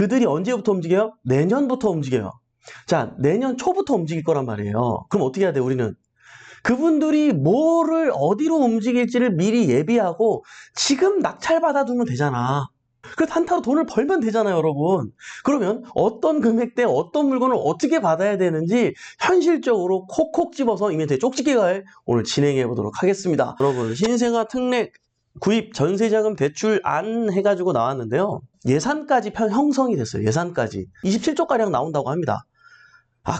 그들이 언제부터 움직여요? 내년부터 움직여요. 자, 내년 초부터 움직일 거란 말이에요. 그럼 어떻게 해야 돼, 우리는? 그분들이 뭐를 어디로 움직일지를 미리 예비하고 지금 낙찰받아 두면 되잖아. 그래서 한타로 돈을 벌면 되잖아요, 여러분. 그러면 어떤 금액대 어떤 물건을 어떻게 받아야 되는지 현실적으로 콕콕 집어서 이벤트의 쪽집게가에 오늘 진행해 보도록 하겠습니다. 여러분, 신생아 특례 구입 전세자금 대출안 해가지고 나왔는데요. 예산까지 형성이 됐어요. 예산까지 27조가량 나온다고 합니다.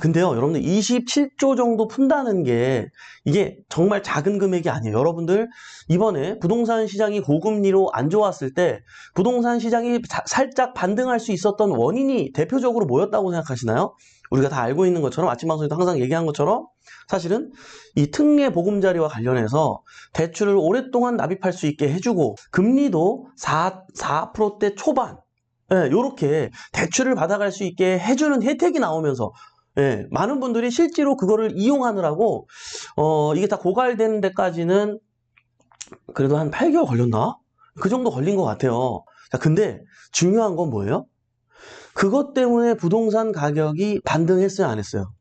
근데요, 여러분들 27조 정도 푼다는 게 이게 정말 작은 금액이 아니에요. 여러분들 이번에 부동산 시장이 고금리로 안 좋았을 때 부동산 시장이 살짝 반등할 수 있었던 원인이 대표적으로 뭐였다고 생각하시나요? 우리가 다 알고 있는 것처럼 아침 방송에도 항상 얘기한 것처럼 사실은 이 특례 보금자리와 관련해서 대출을 오랫동안 납입할 수 있게 해주고 금리도 4%대 초반 요렇게 대출을 받아갈 수 있게 해주는 혜택이 나오면서 많은 분들이 실제로 그거를 이용하느라고 이게 다 고갈되는 데까지는 그래도 한 8개월 걸렸나? 그 정도 걸린 것 같아요. 자, 근데 중요한 건 뭐예요? 그것 때문에 부동산 가격이 반등했어요, 안 했어요?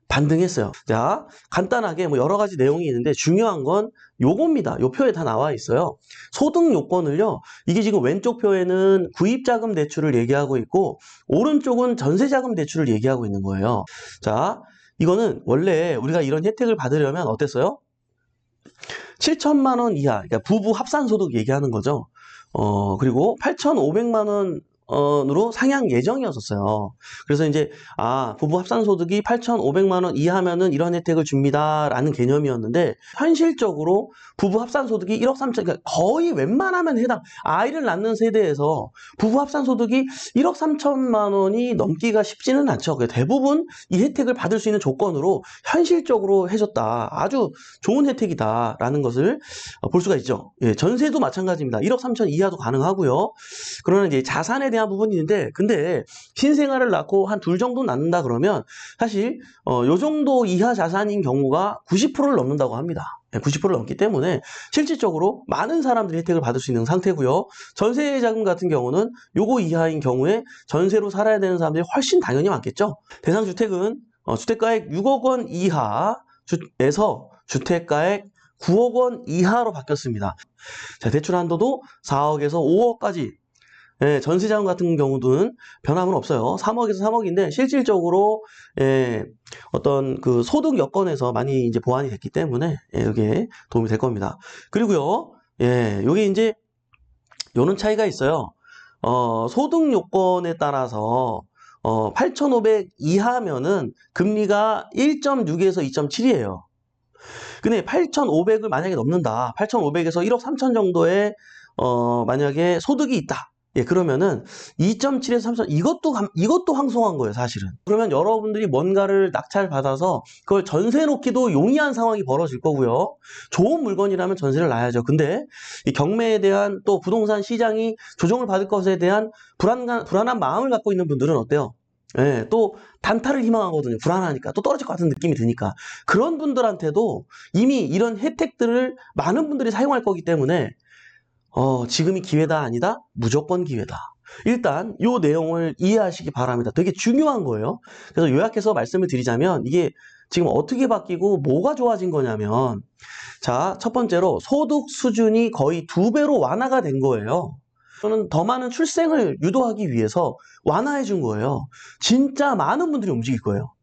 반등했어요. 자, 간단하게 뭐 여러 가지 내용이 있는데 중요한 건 요겁니다. 요 표에 다 나와 있어요. 소득 요건을요. 이게 지금 왼쪽 표에는 구입자금 대출을 얘기하고 있고 오른쪽은 전세자금 대출을 얘기하고 있는 거예요. 자, 이거는 원래 우리가 이런 혜택을 받으려면 어땠어요? 7천만 원 이하, 그러니까 부부 합산 소득 얘기하는 거죠. 그리고 8,500만 원으로 상향 예정이었었어요. 그래서 이제 부부 합산 소득이 8,500만 원 이하면은 이런 혜택을 줍니다라는 개념이었는데 현실적으로 부부 합산 소득이 1억 3천, 그러니까 거의 웬만하면 해당 아이를 낳는 세대에서 부부 합산 소득이 1억 3천만 원이 넘기가 쉽지는 않죠. 대부분 이 혜택을 받을 수 있는 조건으로 현실적으로 해줬다. 아주 좋은 혜택이다라는 것을 볼 수가 있죠. 예, 전세도 마찬가지입니다. 1억 3천 이하도 가능하고요. 그러나 이제 자산에 대한 부분이 있는데 근데 신생아를 낳고 한 둘 정도 낳는다 그러면 사실 요 정도 이하 자산인 경우가 90%를 넘는다고 합니다. 90%를 넘기 때문에 실질적으로 많은 사람들이 혜택을 받을 수 있는 상태고요. 전세자금 같은 경우는 요거 이하인 경우에 전세로 살아야 되는 사람들이 훨씬 당연히 많겠죠. 대상주택은 주택가액 6억 원 이하에서 주택가액 9억 원 이하로 바뀌었습니다. 자, 대출 한도도 4억에서 5억까지. 전세자금 같은 경우는 변함은 없어요. 3억에서 3억인데 실질적으로 어떤 그 소득 여건에서 많이 이제 보완이 됐기 때문에 이게 도움이 될 겁니다. 그리고요, 요게 이제 요런 차이가 있어요. 소득 요건에 따라서 8,500 이하면은 금리가 1.6에서 2.7이에요. 근데 8,500을 만약에 넘는다. 8,500에서 1억 3천 정도의 만약에 소득이 있다. 그러면은 2.7에서 3천 이것도 황송한 거예요, 사실은. 그러면 여러분들이 뭔가를 낙찰받아서 그걸 전세 놓기도 용이한 상황이 벌어질 거고요. 좋은 물건이라면 전세를 놔야죠. 근데 이 경매에 대한 또 부동산 시장이 조정을 받을 것에 대한 불안한 마음을 갖고 있는 분들은 어때요? 또 단타를 희망하거든요. 불안하니까 또 떨어질 것 같은 느낌이 드니까 그런 분들한테도 이미 이런 혜택들을 많은 분들이 사용할 거기 때문에 지금이 기회다 아니다? 무조건 기회다. 일단 이 내용을 이해하시기 바랍니다. 되게 중요한 거예요. 그래서 요약해서 말씀을 드리자면 이게 지금 어떻게 바뀌고 뭐가 좋아진 거냐면 자, 첫 번째로 소득 수준이 거의 2배로 완화가 된 거예요. 저는 더 많은 출생을 유도하기 위해서 완화해 준 거예요. 진짜 많은 분들이 움직일 거예요.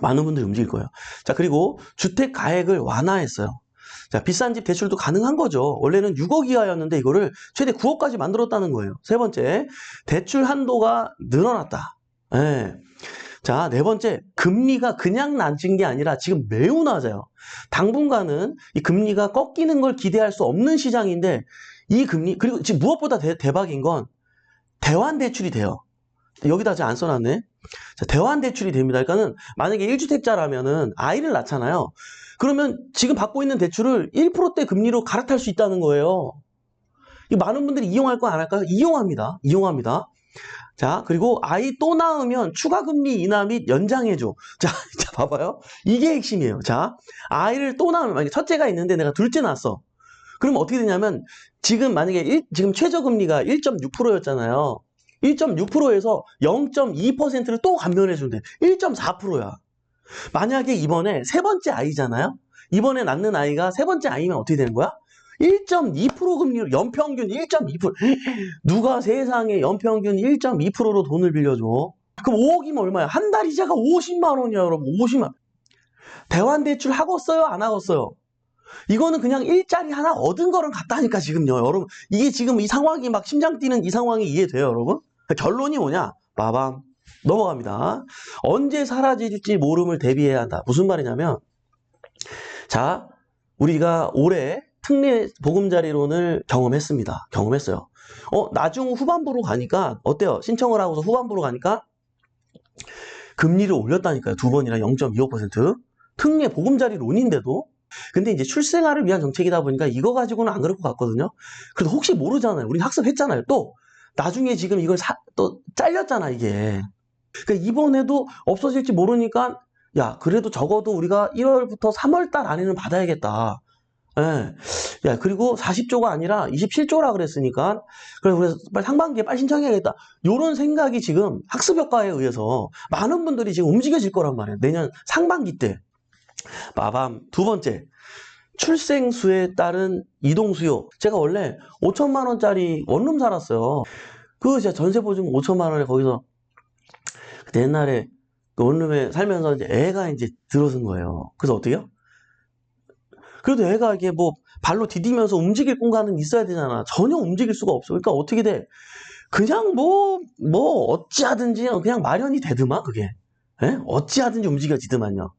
많은 분들이 움직일 거예요. 자, 그리고 주택 가액을 완화했어요. 자, 비싼 집 대출도 가능한 거죠. 원래는 6억 이하였는데 이거를 최대 9억까지 만들었다는 거예요. 세 번째, 대출 한도가 늘어났다. 자, 네 번째, 금리가 그냥 낮은 게 아니라 지금 매우 낮아요. 당분간은 이 금리가 꺾이는 걸 기대할 수 없는 시장인데 이 금리, 그리고 지금 무엇보다 대박인 건 대환 대출이 돼요. 여기다 제가 안 써놨네. 자, 대환 대출이 됩니다. 그러니까는 만약에 1주택자라면은 아이를 낳잖아요. 그러면 지금 받고 있는 대출을 1%대 금리로 갈아탈 수 있다는 거예요. 이 많은 분들이 이용할 거 안 할까요? 이용합니다. 이용합니다. 자, 그리고 아이 또 낳으면 추가 금리 인하 및 연장해줘. 자, 봐봐요. 이게 핵심이에요. 자, 아이를 또 낳으면 만약에 첫째가 있는데 내가 둘째 낳았어. 그러면 어떻게 되냐면 지금 만약에 지금 최저금리가 1.6%였잖아요. 1.6%에서 0.2%를 또 감면해 준대. 1.4%야. 만약에 이번에 세 번째 아이잖아요? 이번에 낳는 아이가 세 번째 아이면 어떻게 되는 거야? 1.2% 금리로 연평균 1.2%. 누가 세상에 연평균 1.2%로 돈을 빌려줘? 그럼 5억이면 얼마야? 한 달 이자가 50만 원이야, 여러분. 50만. 대환대출 하겠어요? 안 하겠어요? 이거는 그냥 일자리 하나 얻은 거랑 같다니까, 지금요, 여러분. 이게 지금 이 상황이 막 심장 뛰는 이 상황이 이해돼요, 여러분? 결론이 뭐냐? 빠밤. 넘어갑니다. 언제 사라질지 모름을 대비해야 한다. 무슨 말이냐면, 자, 우리가 올해 특례 보금자리론을 경험했습니다. 경험했어요. 나중 후반부로 가니까, 어때요? 신청을 하고서 후반부로 가니까, 금리를 올렸다니까요. 두 번이나 0.25%. 특례 보금자리론인데도. 근데 이제 출생아를 위한 정책이다 보니까 이거 가지고는 안 그럴 것 같거든요. 그래도 혹시 모르잖아요. 우리 학습했잖아요. 또 나중에 지금 이걸 또 잘렸잖아, 이게. 그러니까 이번에도 없어질지 모르니까 야, 그래도 적어도 우리가 1월부터 3월 달 안에는 받아야겠다. 예. 야, 그리고 40조가 아니라 27조라 그랬으니까 그래서 빨리 상반기에 빨리 신청해야겠다. 요런 생각이 지금 학습효과에 의해서 많은 분들이 지금 움직여질 거란 말이에요. 내년 상반기 때. 빠밤. 두 번째, 출생수에 따른 이동수요. 제가 원래 5천만 원짜리 원룸 살았어요. 그 제가 전세보증 5천만 원에 거기서 그때 옛날에 그 원룸에 살면서 이제 애가 이제 들어선 거예요. 그래서 어떻게요? 그래도 애가 이게 뭐 발로 디디면서 움직일 공간은 있어야 되잖아. 전혀 움직일 수가 없어. 그러니까 어떻게 돼? 그냥 어찌하든지 그냥 마련이 되더만, 그게. 예? 어찌하든지 움직여지더만요.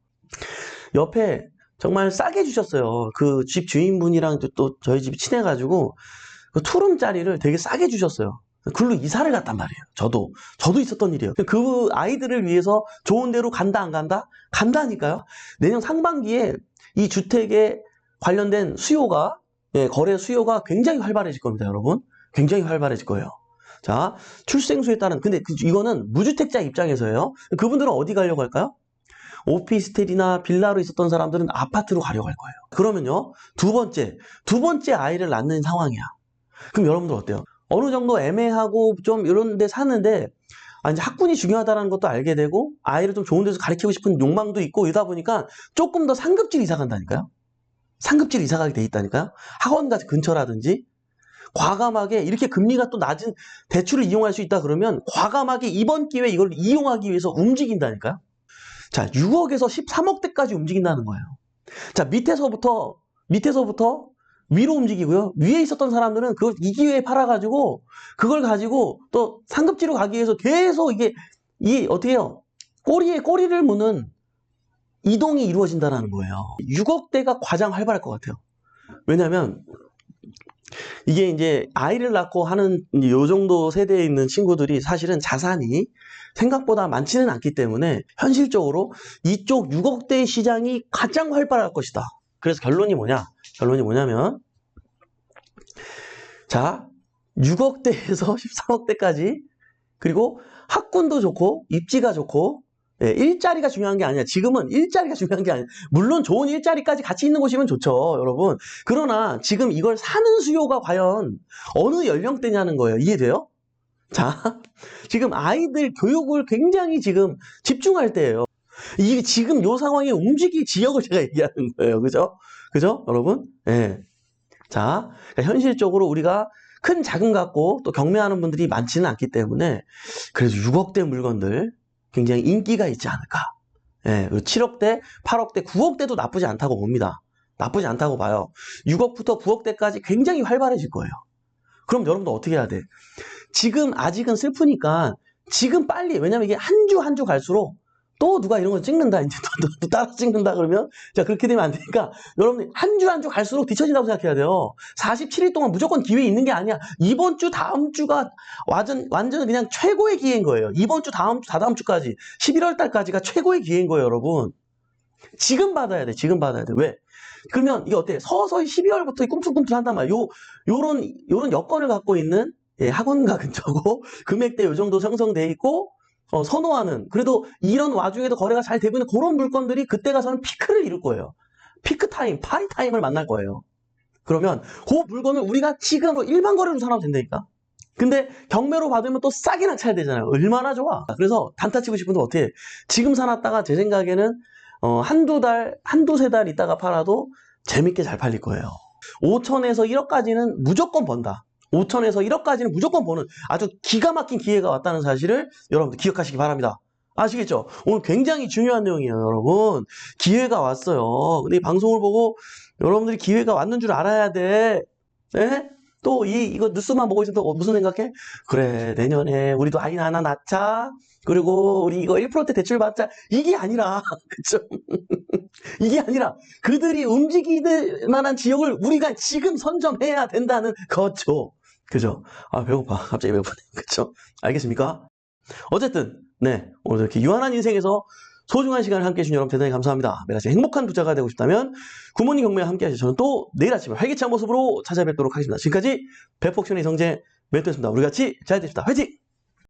옆에 정말 싸게 주셨어요. 그 집 주인분이랑 또 저희 집이 친해가지고 그 투룸짜리를 되게 싸게 주셨어요. 글로 이사를 갔단 말이에요. 저도 있었던 일이에요. 그 아이들을 위해서 좋은 데로 간다, 안 간다? 간다니까요. 내년 상반기에 이 주택에 관련된 수요가, 거래 수요가 굉장히 활발해질 겁니다, 여러분. 굉장히 활발해질 거예요. 자, 출생수에 따른, 근데 이거는 무주택자 입장에서예요. 그분들은 어디 가려고 할까요? 오피스텔이나 빌라로 있었던 사람들은 아파트로 가려고 할 거예요. 그러면요, 두 번째 아이를 낳는 상황이야. 그럼 여러분들 어때요? 어느 정도 애매하고 좀 이런 데 사는데, 이제 학군이 중요하다는 것도 알게 되고, 아이를 좀 좋은 데서 가르치고 싶은 욕망도 있고, 이러다 보니까 조금 더 상급지로 이사 간다니까요? 상급지로 이사 가게 돼 있다니까요? 학원가 근처라든지, 과감하게 이렇게 금리가 또 낮은 대출을 이용할 수 있다 그러면, 과감하게 이번 기회에 이걸 이용하기 위해서 움직인다니까요? 자, 6억에서 13억대까지 움직인다는 거예요. 자, 밑에서부터 위로 움직이고요. 위에 있었던 사람들은 그걸 이 기회에 팔아가지고 그걸 가지고 또 상급지로 가기 위해서 계속 이게 어떻게 해요? 꼬리에 꼬리를 무는 이동이 이루어진다는 거예요. 6억대가 가장 활발할 것 같아요. 왜냐면 이게 이제 아이를 낳고 하는 요 정도 세대에 있는 친구들이 사실은 자산이 생각보다 많지는 않기 때문에 현실적으로 이쪽 6억대 시장이 가장 활발할 것이다. 그래서 결론이 뭐냐면 자, 6억대에서 13억대까지 그리고 학군도 좋고 입지가 좋고 일자리가 중요한 게 아니야. 지금은 일자리가 중요한 게 아니야. 물론 좋은 일자리까지 같이 있는 곳이면 좋죠, 여러분. 그러나 지금 이걸 사는 수요가 과연 어느 연령대냐는 거예요. 이해돼요? 자, 지금 아이들 교육을 굉장히 지금 집중할 때예요. 이게 지금 요 상황에 움직일 지역을 제가 얘기하는 거예요. 그죠? 그죠? 여러분? 예. 자, 그러니까 현실적으로 우리가 큰 자금 갖고 또 경매하는 분들이 많지는 않기 때문에 그래도 6억대 물건들 굉장히 인기가 있지 않을까. 예, 7억대, 8억대, 9억대도 나쁘지 않다고 봅니다. 나쁘지 않다고 봐요. 6억부터 9억대까지 굉장히 활발해질 거예요. 그럼 여러분들 어떻게 해야 돼? 지금 아직은 슬프니까 지금 빨리, 왜냐면 이게 한 주 한 주 갈수록 또 누가 이런 거 찍는다, 이제 또 따라 찍는다 그러면, 자, 그렇게 되면 안 되니까, 여러분들 한 주 한 주 갈수록 뒤처진다고 생각해야 돼요. 47일 동안 무조건 기회 있는 게 아니야. 이번 주, 다음 주가 완전 그냥 최고의 기회인 거예요. 이번 주, 다음 주, 다다음 주까지, 11월 달까지가 최고의 기회인 거예요, 여러분. 지금 받아야 돼, 지금 받아야 돼. 왜? 그러면 이게 어때? 서서히 12월부터 꿈틀꿈틀 한단 말이야. 요런 여건을 갖고 있는 학원가 근처고, 금액대 요 정도 형성돼 있고, 선호하는, 그래도 이런 와중에도 거래가 잘 되고 있는 그런 물건들이 그때 가서는 피크를 이룰 거예요. 피크 타임, 파리 타임을 만날 거예요. 그러면 그 물건을 우리가 지금 일반 거래로 사놔도 된다니까? 근데 경매로 받으면 또 싸게나 차야 되잖아요. 얼마나 좋아. 그래서 단타 치고 싶은데 어떻게 해? 지금 사놨다가 제 생각에는 한두 세 달 있다가 팔아도 재밌게 잘 팔릴 거예요. 5천에서 1억까지는 무조건 번다. 5천에서 1억까지는 무조건 버는 아주 기가 막힌 기회가 왔다는 사실을 여러분들 기억하시기 바랍니다. 아시겠죠? 오늘 굉장히 중요한 내용이에요, 여러분. 기회가 왔어요. 근데 이 방송을 보고 여러분들이 기회가 왔는 줄 알아야 돼. 예? 또 이거 뉴스만 보고 있으면 또 무슨 생각해? 그래, 내년에 우리도 아이 하나 낳자. 그리고 우리 이거 1%대 대출 받자. 이게 아니라, 그쵸? 이게 아니라 그들이 움직이는 만한 지역을 우리가 지금 선점해야 된다는 거죠. 그죠? 아, 배고파. 갑자기 배고프네. 그쵸? 알겠습니까? 어쨌든, 네. 오늘 이렇게 유한한 인생에서 소중한 시간을 함께 해주신 여러분 대단히 감사합니다. 매일 아침 행복한 투자가 되고 싶다면 굿모닝 경매와 함께 하시죠. 저는 또 내일 아침에 활기찬 모습으로 찾아뵙도록 하겠습니다. 지금까지 배폭신의 성재 멘토였습니다. 우리 같이 잘 됩시다. 화이팅!